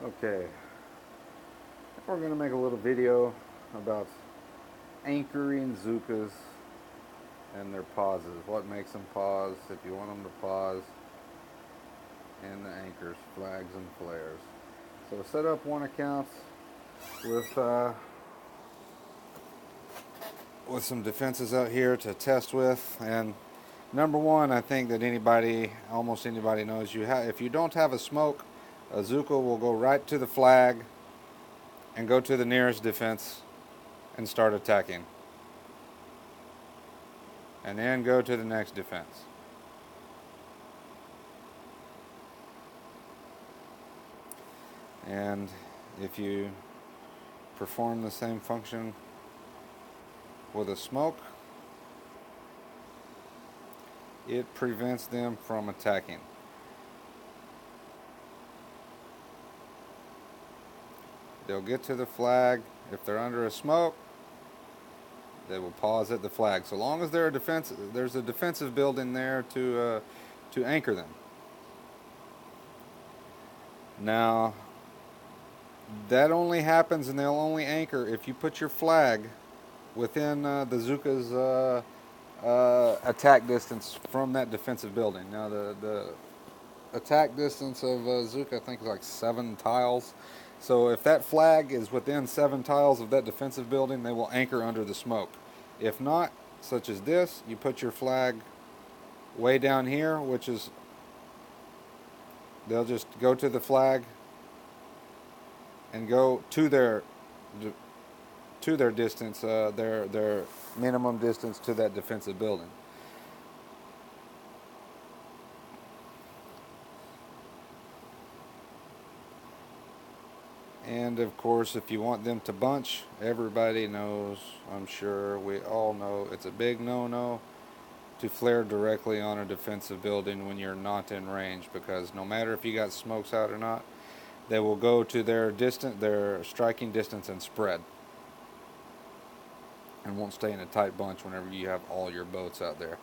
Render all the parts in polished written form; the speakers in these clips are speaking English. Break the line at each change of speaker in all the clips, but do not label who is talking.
Okay, we're going to make a little video about anchoring Zookas and their pauses. What makes them pause, if you want them to pause, and the anchors, flags, and flares. So set up one account with some defenses out here to test with. And number one, I think that almost anybody knows if you don't have a smoke, a Zooka will go right to the flag and go to the nearest defense and start attacking, and then go to the next defense. And if you perform the same function with a smoke, it prevents them from attacking. They'll get to the flag. If they're under a smoke, they will pause at the flag. So long as there's a defensive building there to anchor them. Now, that only happens and they'll only anchor if you put your flag within the Zooka's attack distance from that defensive building. Now, the attack distance of Zooka, I think, is like 7 tiles. So if that flag is within 7 tiles of that defensive building, they will anchor under the smoke. If not, such as this, you put your flag way down here, which is, they'll just go to the flag and go to their distance, their minimum distance to that defensive building. And of course, if you want them to bunch, everybody knows, I'm sure we all know, it's a big no-no to flare directly on a defensive building when you're not in range, because no matter if you got smokes out or not, they will go to their striking distance and spread, and won't stay in a tight bunch whenever you have all your boats out there.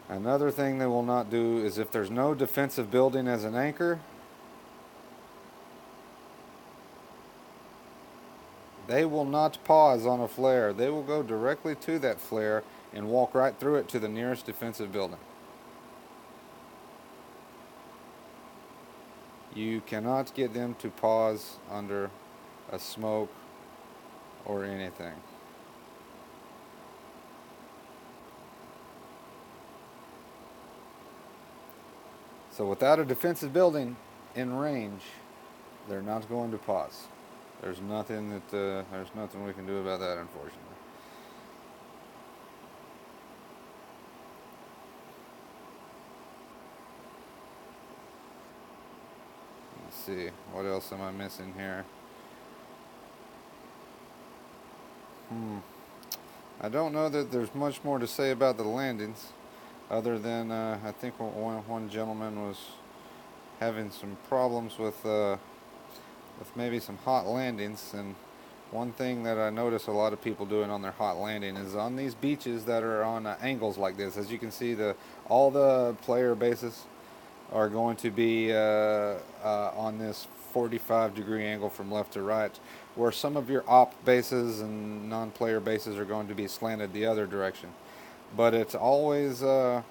Another thing they will not do is if there's no defensive building as an anchor, they will not pause on a flare. They will go directly to that flare and walk right through it to the nearest defensive building. You cannot get them to pause under a smoke or anything. So without a defensive building in range, they're not going to pause. There's nothing we can do about that, unfortunately. Let's see, what else am I missing here? I don't know that there's much more to say about the landings, other than I think one gentleman was having some problems with maybe some hot landings. And one thing that I notice a lot of people doing on their hot landing is on these beaches that are on angles like this. As you can see, all the player bases are going to be on this 45-degree angle from left to right, where some of your op bases and non-player bases are going to be slanted the other direction. But it's always this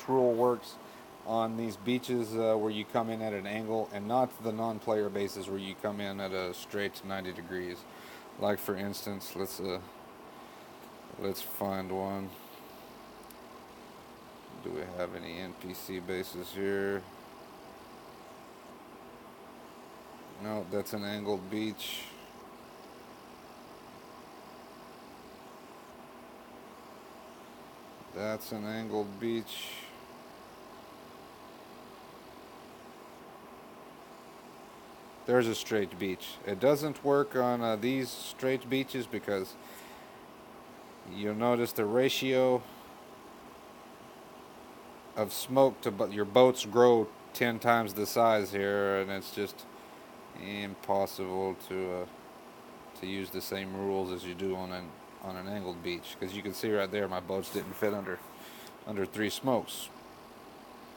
rule works on these beaches where you come in at an angle, and not the non-player bases where you come in at a straight 90 degrees. Like, for instance, let's find one. Do we have any NPC bases here? No, that's an angled beach. That's an angled beach. There's a straight beach. It doesn't work on these straight beaches because you'll notice the ratio of smoke to your boats grow 10 times the size here, and it's just impossible to use the same rules as you do on an angled beach, because you can see right there my boats didn't fit under under 3 smokes.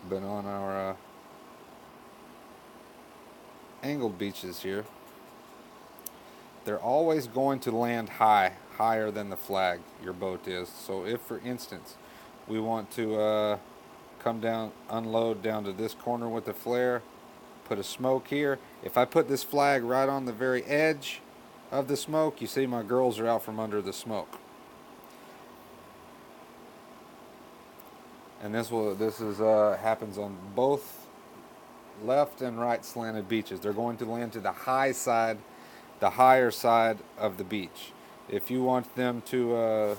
But on our angled beaches here, they're always going to land higher than the flag your boat is. So if, for instance, we want to come down, unload down to this corner with the flare, put a smoke here. If I put this flag right on the very edge of the smoke, you see my girls are out from under the smoke. And this happens on both left and right slanted beaches. They're going to land to the high side, the higher side of the beach. If you want them to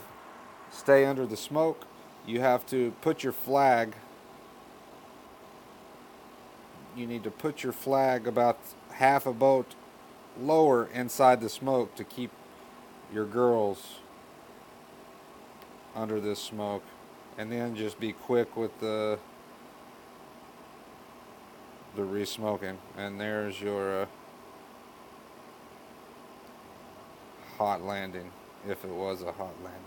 stay under the smoke, you have to put your flag. You need to put your flag about half a boat lower inside the smoke to keep your girls under this smoke, and then just be quick with the re-smoking. And there's your hot landing, if it was a hot landing.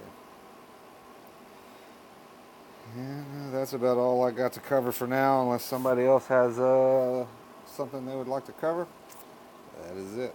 And that's about all I got to cover for now, unless somebody else has something they would like to cover. That is it.